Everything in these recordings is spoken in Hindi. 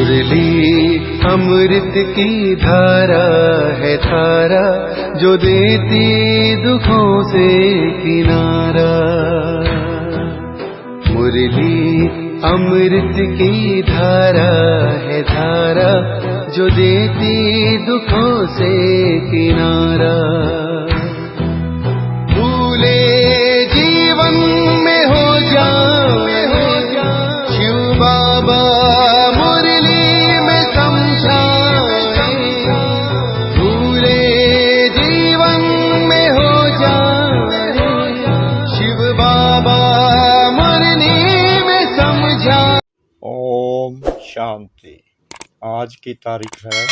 मुरली अमृत की धारा है धारा, जो देती दुखों से किनारा। मुरली अमृत की धारा है धारा, जो देती दुखों से किनारा। भूले जीवन में हो जाए शिव बाबा मुरली में समझाए। भूले जीवन में हो जाए शिव बाबा मुरली में समझाए। ओम शांति। आज की तारीख है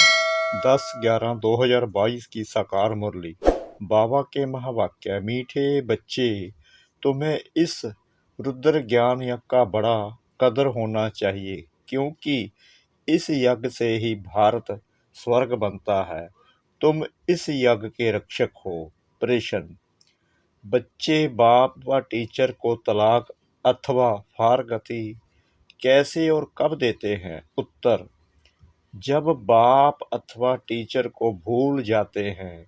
10/11/2022 की साकार मुरली। बाबा के महावाक्य। मीठे बच्चे, तुम्हें इस रुद्र ज्ञान यज्ञ का बड़ा कदर होना चाहिए, क्योंकि इस यज्ञ से ही भारत स्वर्ग बनता है। तुम इस यज्ञ के रक्षक हो। प्रश्न। बच्चे बाप व टीचर को तलाक अथवा फारगती कैसे और कब देते हैं? उत्तर। जब बाप अथवा टीचर को भूल जाते हैं,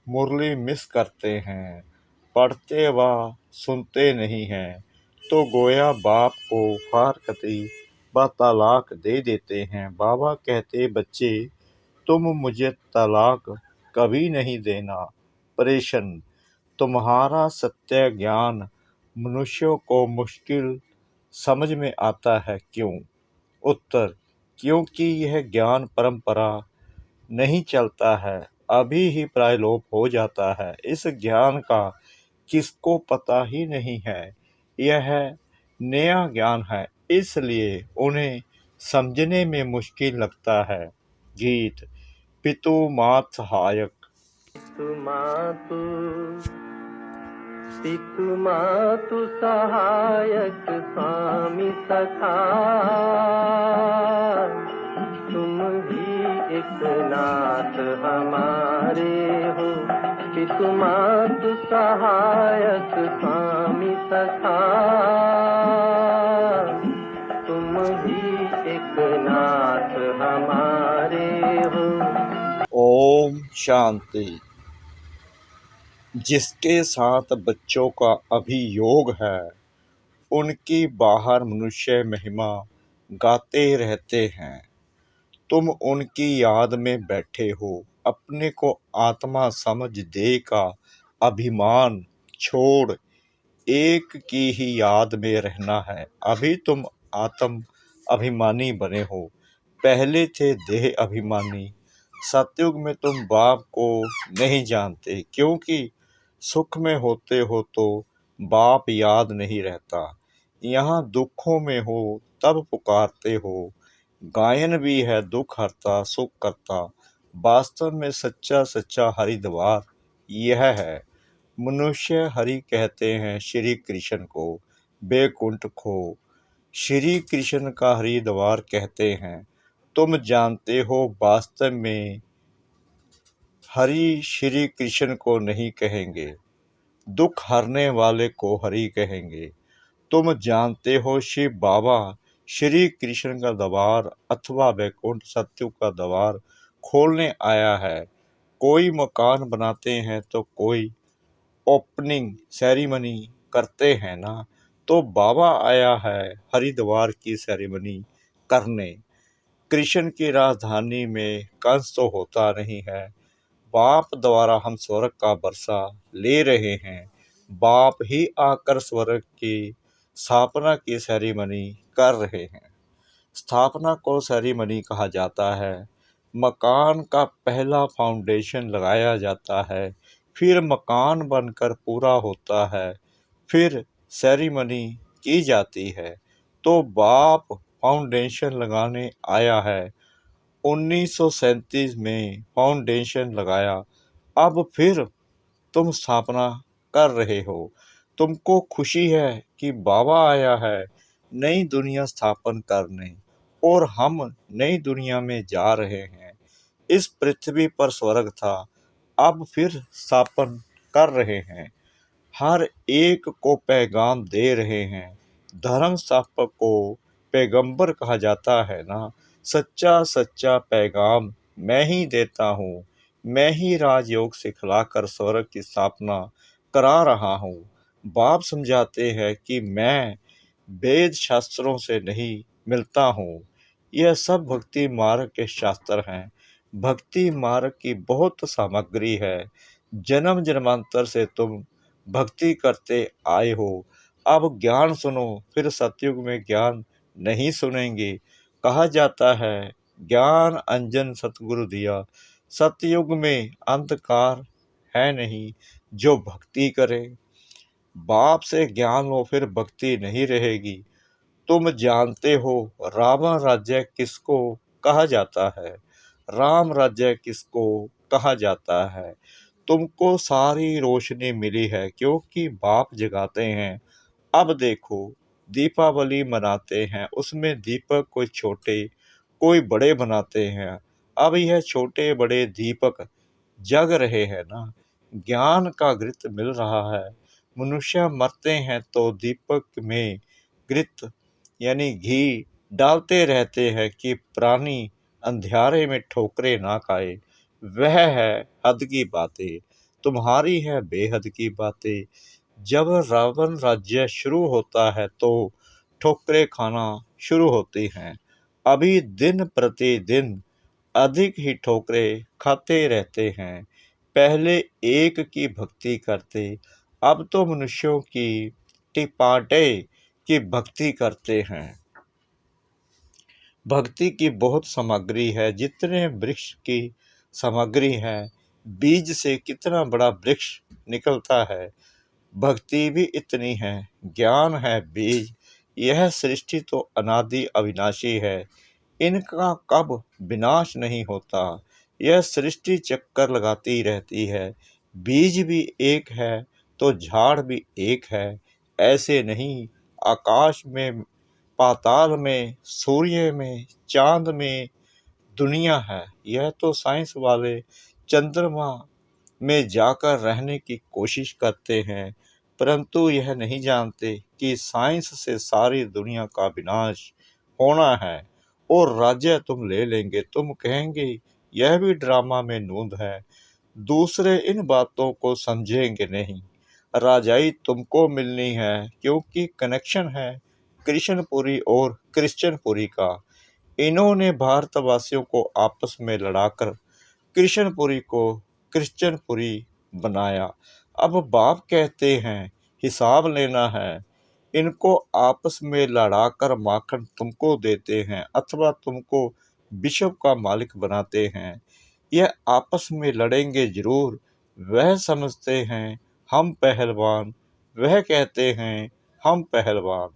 मुरली मिस करते हैं, पढ़ते व सुनते नहीं हैं, तो गोया बाप को फारकती व तलाक दे देते हैं। बाबा कहते, बच्चे तुम मुझे तलाक कभी नहीं देना। प्रश्न। तुम्हारा सत्य ज्ञान मनुष्यों को मुश्किल समझ में आता है, क्यों? उत्तर। क्योंकि यह ज्ञान परंपरा नहीं चलता है, अभी ही प्रायलोप हो जाता है। इस ज्ञान का किसको पता ही नहीं है। यह नया ज्ञान है, इसलिए उन्हें समझने में मुश्किल लगता है। गीत। पितु मात सहायक। पितु मातु सहायक स्वामी सखा, तुम ही एक नाथ हमारे हो। पितु मातु सहायक स्वामी सखा, तुम ही एक नाथ हमारे हो। ओम शांति। जिसके साथ बच्चों का अभियोग है, उनकी बाहर मनुष्य महिमा गाते रहते हैं। तुम उनकी याद में बैठे हो। अपने को आत्मा समझ दे का अभिमान छोड़ एक की ही याद में रहना है। अभी तुम आत्म अभिमानी बने हो, पहले थे देह अभिमानी। सतयुग में तुम बाप को नहीं जानते, क्योंकि सुख में होते हो तो बाप याद नहीं रहता। यहाँ दुखों में हो तब पुकारते हो। गायन भी है दुख हरता सुख करता। वास्तव में सच्चा सच्चा हरिद्वार यह है। मनुष्य हरि कहते हैं श्री कृष्ण को, बैकुंठ को श्री कृष्ण का हरिद्वार कहते हैं। तुम जानते हो वास्तव में हरि श्री कृष्ण को नहीं कहेंगे, दुख हरने वाले को हरि कहेंगे। तुम जानते हो शिव बाबा श्री कृष्ण का द्वार अथवा वैकुंठ सत्यु का द्वार खोलने आया है। कोई मकान बनाते हैं तो कोई ओपनिंग सेरेमनी करते हैं ना, तो बाबा आया है हरिद्वार की सेरेमनी करने। कृष्ण की राजधानी में कंस तो होता नहीं है। बाप द्वारा हम स्वर्ग का बरसा ले रहे हैं। बाप ही आकर स्वर्ग की स्थापना की सेरेमनी कर रहे हैं। स्थापना को सेरेमनी कहा जाता है। मकान का पहला फाउंडेशन लगाया जाता है, फिर मकान बनकर पूरा होता है, फिर सेरेमनी की जाती है। तो बाप फाउंडेशन लगाने आया है। 1937 में फाउंडेशन लगाया, अब फिर तुम स्थापना कर रहे हो। तुमको खुशी है कि बाबा आया है नई दुनिया स्थापन करने, और हम नई दुनिया में जा रहे हैं। इस पृथ्वी पर स्वर्ग था, अब फिर स्थापन कर रहे हैं। हर एक को पैगाम दे रहे हैं। धर्म स्थापक को पैगंबर कहा जाता है ना। सच्चा सच्चा पैगाम मैं ही देता हूँ, मैं ही राजयोग सिखलाकर स्वर्ग की स्थापना करा रहा हूँ। बाप समझाते हैं कि मैं वेद शास्त्रों से नहीं मिलता हूँ, यह सब भक्ति मार्ग के शास्त्र हैं। भक्ति मार्ग की बहुत सामग्री है, जन्म जन्मांतर से तुम भक्ति करते आए हो। अब ज्ञान सुनो, फिर सतयुग में ज्ञान नहीं सुनेंगे। कहा जाता है ज्ञान अंजन सतगुरु दिया, सतयुग में अंधकार है नहीं जो भक्ति करे। बाप से ज्ञान लो, फिर भक्ति नहीं रहेगी। तुम जानते हो रावण राज्य किसको कहा जाता है, राम राज्य किसको कहा जाता है। तुमको सारी रोशनी मिली है क्योंकि बाप जगाते हैं। अब देखो दीपावली मनाते हैं, उसमें दीपक कोई छोटे कोई बड़े बनाते हैं। अब यह छोटे बड़े दीपक जग रहे हैं ना, ज्ञान का घृत मिल रहा है। मनुष्य मरते हैं तो दीपक में घृत यानी घी डालते रहते हैं कि प्राणी अंधियारे में ठोकरे ना खाए। वह है हद की बातें, तुम्हारी है बेहद की बातें। जब रावण राज्य शुरू होता है तो ठोकरे खाना शुरू होती हैं। अभी दिन प्रतिदिन अधिक ही ठोकरे खाते रहते हैं। पहले एक की भक्ति करते, अब तो मनुष्यों की टिपाटे की भक्ति करते हैं। भक्ति की बहुत सामग्री है, जितने वृक्ष की सामग्री है, बीज से कितना बड़ा वृक्ष निकलता है, भक्ति भी इतनी है। ज्ञान है बीज, यह सृष्टि तो अनादि अविनाशी है, इनका कब विनाश नहीं होता। यह सृष्टि चक्कर लगाती रहती है। बीज भी एक है तो झाड़ भी एक है, ऐसे नहीं। आकाश में, पाताल में, सूर्य में, चांद में दुनिया है। यह तो साइंस वाले चंद्रमा में जाकर रहने की कोशिश करते हैं, परंतु यह नहीं जानते कि साइंस से सारी दुनिया का विनाश होना है और राज्य तुम ले लेंगे। तुम कहेंगे यह भी ड्रामा में नूंद है। दूसरे इन बातों को समझेंगे नहीं। राजाई तुमको मिलनी है क्योंकि कनेक्शन है कृष्णपुरी और क्रिश्चियनपुरी का। इन्होंने भारतवासियों को आपस में लड़ाकर कृष्णपुरी को क्रिश्चियनपुरी बनाया। अब बाप कहते हैं हिसाब लेना है। इनको आपस में लड़ाकर माखन तुमको देते हैं अथवा तुमको विश्व का मालिक बनाते हैं। यह आपस में लड़ेंगे जरूर। वह समझते हैं हम पहलवान, वह कहते हैं हम पहलवान।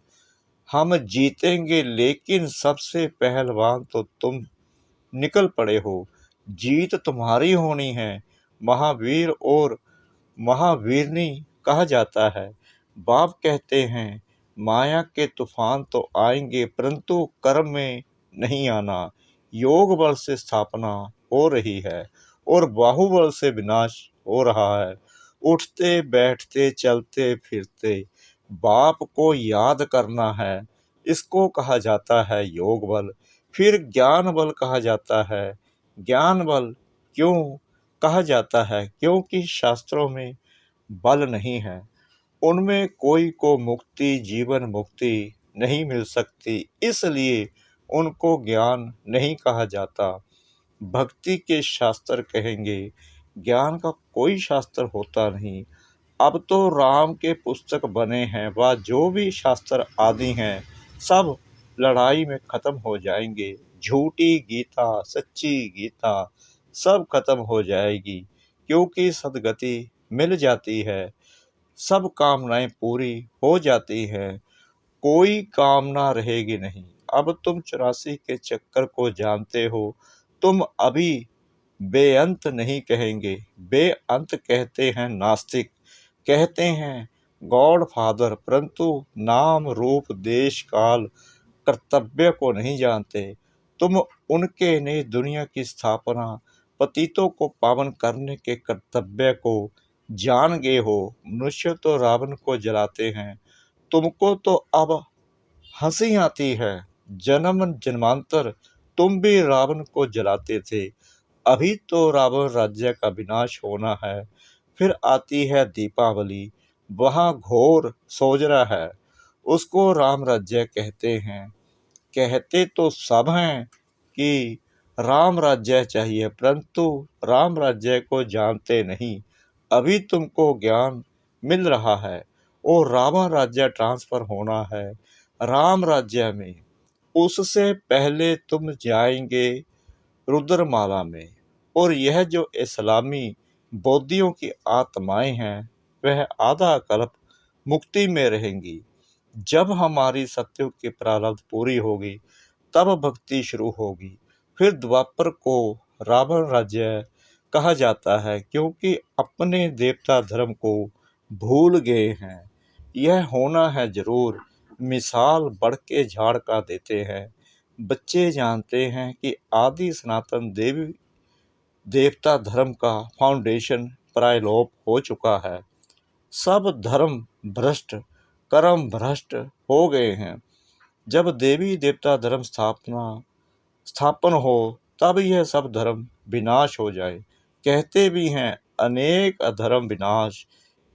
हम जीतेंगे लेकिन सबसे पहलवान तो तुम निकल पड़े हो। जीत तुम्हारी होनी है। महावीर और महावीरनी कहा जाता है। बाप कहते हैं माया के तूफान तो आएंगे परंतु कर्म में नहीं आना। योग बल से स्थापना हो रही है और बाहुबल से विनाश हो रहा है। उठते बैठते चलते फिरते बाप को याद करना है, इसको कहा जाता है योग बल। फिर ज्ञान बल कहा जाता है। ज्ञान बल क्यों कहा जाता है? क्योंकि शास्त्रों में बल नहीं है, उनमें कोई को मुक्ति जीवन मुक्ति नहीं मिल सकती, इसलिए उनको ज्ञान नहीं कहा जाता। भक्ति के शास्त्र कहेंगे, ज्ञान का कोई शास्त्र होता नहीं। अब तो राम के पुस्तक बने हैं, वह जो भी शास्त्र आदि हैं सब लड़ाई में खत्म हो जाएंगे। झूठी गीता सच्ची गीता सब खत्म हो जाएगी क्योंकि सदगति मिल जाती है, सब कामनाएं पूरी हो जाती हैं, कोई कामना रहेगी नहीं। अब तुम 84 के चक्कर को जानते हो। तुम अभी बेअंत नहीं कहेंगे, बेअंत कहते हैं नास्तिक, कहते हैं गॉड फादर, परंतु नाम रूप देश काल कर्तव्य को नहीं जानते। तुम उनके ने दुनिया की स्थापना पतितों को पावन करने के कर्तव्य को जान गए हो। मनुष्य तो रावण को जलाते हैं, तुमको तो अब हंसी आती है। जन्म जन्मांतर तुम भी रावण को जलाते थे। अभी तो रावण राज्य का विनाश होना है। फिर आती है दीपावली, वहाँ घोर सोजरा है, उसको राम राज्य कहते हैं। कहते तो सब हैं कि राम राज्य चाहिए, परंतु राम राज्य को जानते नहीं। अभी तुमको ज्ञान मिल रहा है और रावण राज्य ट्रांसफर होना है राम राज्य में। उससे पहले तुम जाएंगे रुद्रमाला में। और यह जो इस्लामी बौद्धियों की आत्माएं हैं, वह आधा कल्प मुक्ति में रहेंगी। जब हमारी सत्युग की प्रारब्ध पूरी होगी, तब भक्ति शुरू होगी। फिर द्वापर को रावण राज्य कहा जाता है, क्योंकि अपने देवता धर्म को भूल गए हैं। यह होना है जरूर, मिसाल बढ़ के झाड़ का देते हैं। बच्चे जानते हैं कि आदि सनातन देवी देवता धर्म का फाउंडेशन प्रायलोप हो चुका है। सब धर्म भ्रष्ट, कर्म भ्रष्ट हो गए हैं। जब देवी देवता धर्म स्थापन हो, तब यह सब धर्म विनाश हो जाए। कहते भी हैं अनेक अधर्म विनाश,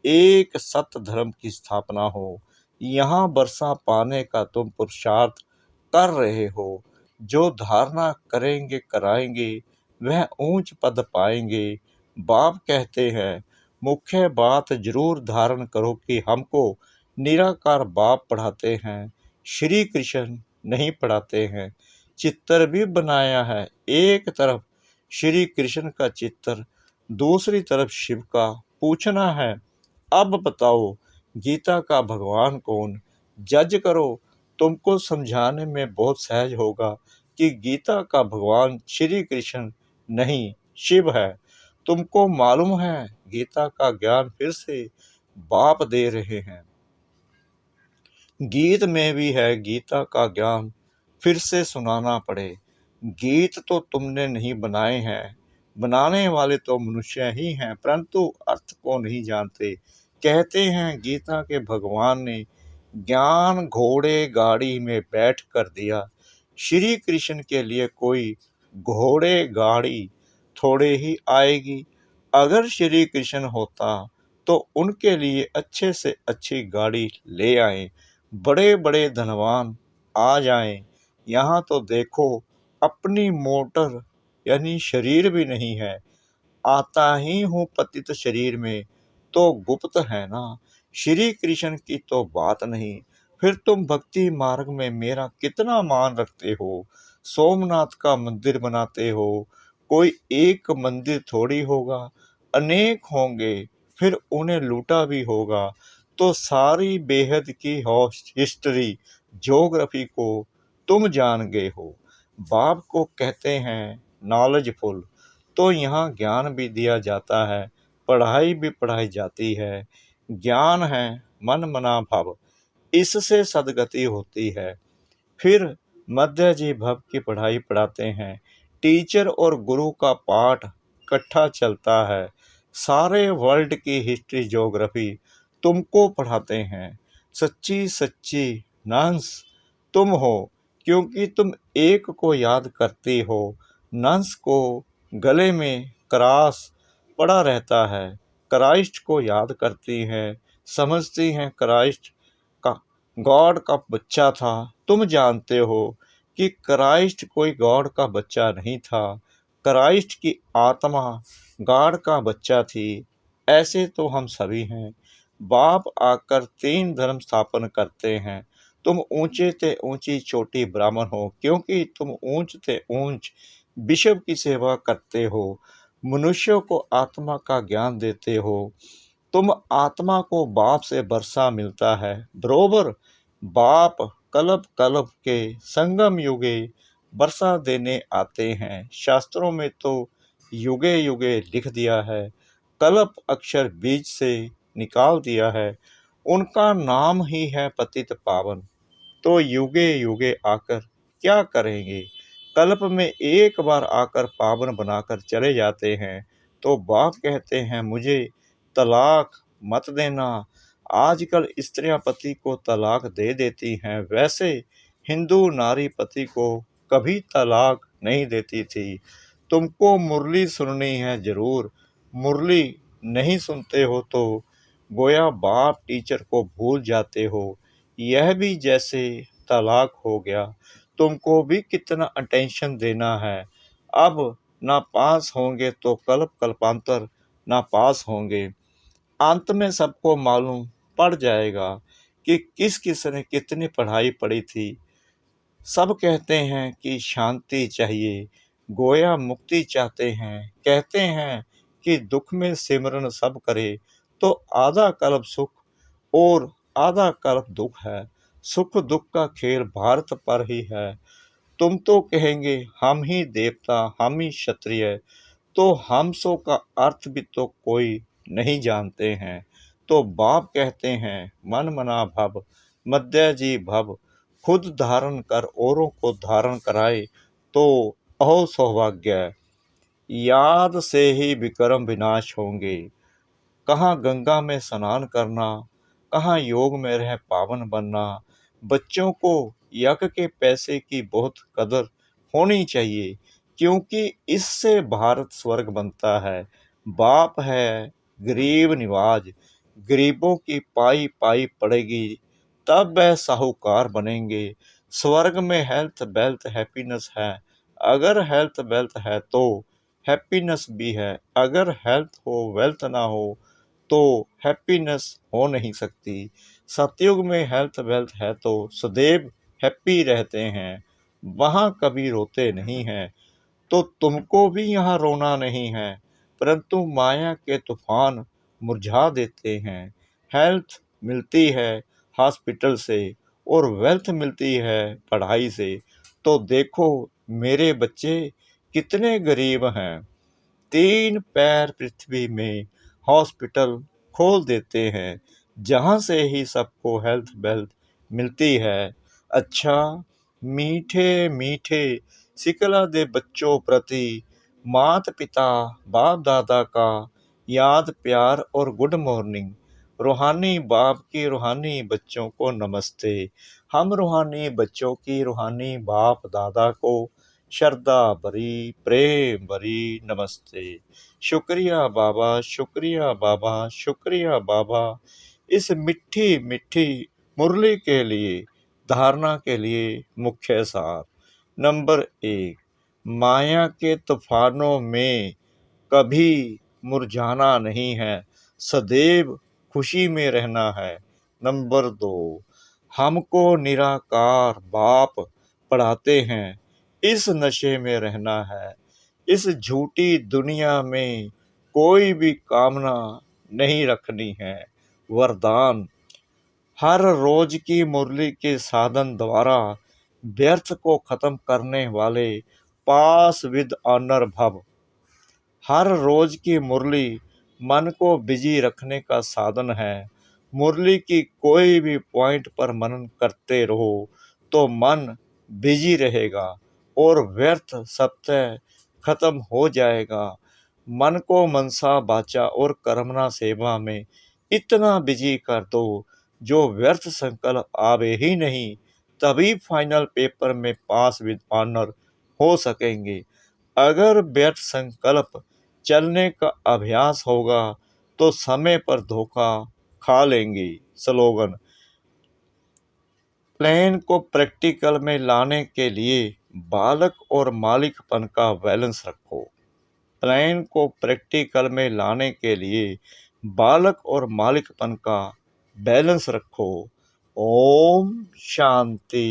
एक सत्य धर्म की स्थापना हो। यहाँ वर्षा पाने का तुम पुरुषार्थ कर रहे हो। जो धारणा करेंगे कराएंगे, वह ऊंच पद पाएंगे। बाप कहते हैं मुख्य बात जरूर धारण करो कि हमको निराकार बाप पढ़ाते हैं, श्री कृष्ण नहीं पढ़ाते हैं। चित्र भी बनाया है, एक तरफ श्री कृष्ण का चित्र, दूसरी तरफ शिव का। पूछना है अब बताओ गीता का भगवान कौन? जज करो। तुमको समझाने में बहुत सहज होगा कि गीता का भगवान श्री कृष्ण नहीं, शिव है। तुमको मालूम है गीता का ज्ञान फिर से बाप दे रहे हैं। गीत में भी है गीता का ज्ञान फिर से सुनाना पड़े। गीत तो तुमने नहीं बनाए हैं, बनाने वाले तो मनुष्य ही हैं, परंतु अर्थ को नहीं जानते। कहते हैं गीता के भगवान ने ज्ञान घोड़े गाड़ी में बैठ कर दिया। श्री कृष्ण के लिए कोई घोड़े गाड़ी थोड़े ही आएगी। अगर श्री कृष्ण होता तो उनके लिए अच्छे से अच्छी गाड़ी ले आए, बड़े बड़े धनवान आ जाएं। यहाँ तो देखो अपनी मोटर यानी शरीर भी नहीं है, आता ही हूँ पतित शरीर में, तो गुप्त है ना। श्री कृष्ण की तो बात नहीं। फिर तुम भक्ति मार्ग में मेरा कितना मान रखते हो? सोमनाथ का मंदिर बनाते हो, कोई एक मंदिर थोड़ी होगा, अनेक होंगे। फिर उन्हें लूटा भी होगा, तो सारी बेहद की हिस्ट्री ज्योग्राफी को तुम जान गए हो। बाप को कहते हैं नॉलेजफुल। तो यहाँ ज्ञान भी दिया जाता है, पढ़ाई भी पढ़ाई जाती है। ज्ञान है मन मना भव, इससे सदगति होती है। फिर मध्य जी भव की पढ़ाई पढ़ाते हैं। टीचर और गुरु का पाठ इकट्ठा चलता है। सारे वर्ल्ड की हिस्ट्री ज्योग्राफी तुमको पढ़ाते हैं। सच्ची सच्ची नंस तुम हो, क्योंकि तुम एक को याद करती हो। नंस को गले में क्रॉस पड़ा रहता है, क्राइस्ट को याद करती हैं, समझती हैं क्राइस्ट का गॉड का बच्चा था। तुम जानते हो कि क्राइस्ट कोई गॉड का बच्चा नहीं था, क्राइस्ट की आत्मा गॉड का बच्चा थी। ऐसे तो हम सभी हैं। बाप आकर 3 धर्म स्थापन करते हैं। तुम ऊंचे ते ऊंची चोटी ब्राह्मण हो, क्योंकि तुम ऊंच ते ऊंच बिशप की सेवा करते हो। मनुष्यों को आत्मा का ज्ञान देते हो। तुम आत्मा को बाप से वर्षा मिलता है। बरोबर बाप कल्प कल्प के संगम युगे वर्षा देने आते हैं। शास्त्रों में तो युगे युगे लिख दिया है, कल्प अक्षर बीज से निकाल दिया है। उनका नाम ही है पतित पावन। तो युगे युगे आकर क्या करेंगे? कल्प में एक बार आकर पावन बनाकर चले जाते हैं। तो बाप कहते हैं मुझे तलाक मत देना। आजकल स्त्रियां पति को तलाक दे देती हैं, वैसे हिंदू नारी पति को कभी तलाक नहीं देती थी। तुमको मुरली सुननी है ज़रूर, मुरली नहीं सुनते हो तो गोया बाप टीचर को भूल जाते हो। यह भी जैसे तलाक हो गया, तुमको भी कितना अटेंशन देना है। अब ना पास होंगे तो कल्प कल्पांतर ना पास होंगे। अंत में सबको मालूम पड़ जाएगा कि किस किस ने कितनी पढ़ाई पढ़ी थी। सब कहते हैं कि शांति चाहिए, गोया मुक्ति चाहते हैं। कहते हैं कि दुख में सिमरन सब करे, तो आधा कल्प सुख और आधा कल्प दुख है। सुख दुख का खेल भारत पर ही है। तुम तो कहेंगे हम ही देवता, हम ही क्षत्रिय, तो हम सो का अर्थ भी तो कोई नहीं जानते हैं। तो बाप कहते हैं मन मना भव, मध्य जी भव, खुद धारण कर औरों को धारण कराए, तो अहो सौभाग्य। याद से ही विक्रम विनाश होंगे। कहाँ गंगा में स्नान करना, कहाँ योग में रह पावन बनना। बच्चों को यज्ञ के पैसे की बहुत कदर होनी चाहिए, क्योंकि इससे भारत स्वर्ग बनता है। बाप है गरीब निवाज, गरीबों की पाई पाई पड़ेगी, तब वह साहूकार बनेंगे। स्वर्ग में हेल्थ वेल्थ हैप्पीनेस है। अगर हेल्थ वेल्थ है तो हैप्पीनेस भी है। अगर हेल्थ हो वेल्थ ना हो तो हैप्पीनेस हो नहीं सकती। सतयुग में हेल्थ वेल्थ है तो सदैव हैप्पी रहते हैं, वहाँ कभी रोते नहीं हैं। तो तुमको भी यहाँ रोना नहीं है, परंतु माया के तूफान मुरझा देते हैं। हेल्थ मिलती है हॉस्पिटल से और वेल्थ मिलती है पढ़ाई से। तो देखो मेरे बच्चे कितने गरीब हैं। 3 पैर पृथ्वी में हॉस्पिटल खोल देते हैं, जहाँ से ही सबको हेल्थ वेल्थ मिलती है। अच्छा मीठे मीठे सिकला दे बच्चों प्रति माता पिता बाप दादा का याद प्यार और गुड मॉर्निंग। रूहानी बाप की रूहानी बच्चों को नमस्ते। हम रूहानी बच्चों की रूहानी बाप दादा को श्रद्धा भरी प्रेम भरी नमस्ते। शुक्रिया बाबा, शुक्रिया बाबा, शुक्रिया बाबा, इस मिठी मिठी मुरली के लिए। धारणा के लिए मुख्य सार। नंबर 1, माया के तूफानों में कभी मुरझाना नहीं है, सदैव खुशी में रहना है। नंबर 2, हमको निराकार बाप पढ़ाते हैं, इस नशे में रहना है। इस झूठी दुनिया में कोई भी कामना नहीं रखनी है। वरदान, हर रोज की मुरली के साधन द्वारा व्यर्थ को खत्म करने वाले पास विद ऑनर भव। हर रोज की मुरली मन को बिजी रखने का साधन है। मुरली की कोई भी पॉइंट पर मनन करते रहो तो मन बिजी रहेगा और व्यर्थ सत्य खत्म हो जाएगा। मन को मनसा बाचा और कर्मना सेवा में इतना बिजी कर दो जो व्यर्थ संकल्प आवे ही नहीं, तभी फाइनल पेपर में पास विद ऑनर हो सकेंगे। अगर व्यर्थ संकल्प चलने का अभ्यास होगा तो समय पर धोखा खा लेंगे। स्लोगन, प्लान को प्रैक्टिकल में लाने के लिए बालक और मालिकपन का बैलेंस रखो। प्लान को प्रैक्टिकल में लाने के लिए बालक और मालिकपन का बैलेंस रखो। ओम शांति।